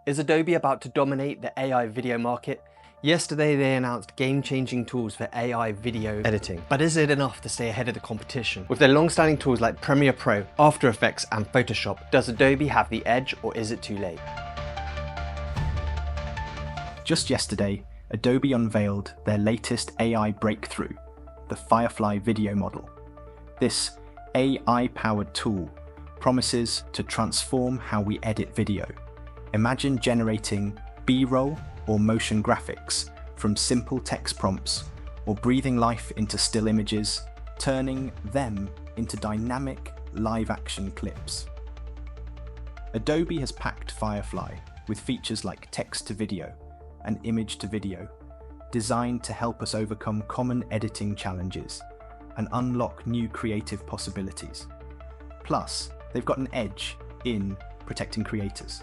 Is Adobe about to dominate the AI video market? Yesterday they announced game-changing tools for AI video editing. But is it enough to stay ahead of the competition? With their long-standing tools like Premiere Pro, After Effects and Photoshop, does Adobe have the edge or is it too late? Just yesterday, Adobe unveiled their latest AI breakthrough, the Firefly video model. This AI-powered tool promises to transform how we edit video. Imagine generating B-roll or motion graphics from simple text prompts, or breathing life into still images, turning them into dynamic live-action clips. Adobe has packed Firefly with features like text-to-video and image-to-video, designed to help us overcome common editing challenges and unlock new creative possibilities. Plus, they've got an edge in protecting creators.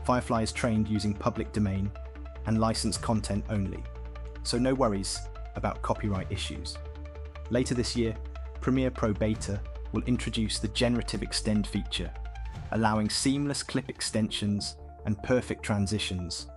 Firefly is trained using public domain and licensed content only, so no worries about copyright issues. Later this year, Premiere Pro Beta will introduce the Generative Extend feature, allowing seamless clip extensions and perfect transitions,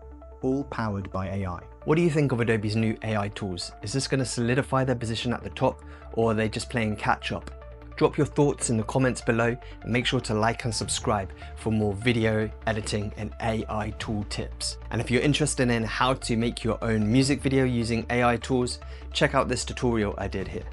all powered by AI. What do you think of Adobe's new AI tools? Is this going to solidify their position at the top, or are they just playing catch up? Drop your thoughts in the comments below and make sure to like and subscribe for more video editing and AI tool tips. And if you're interested in how to make your own music video using AI tools, check out this tutorial I did here.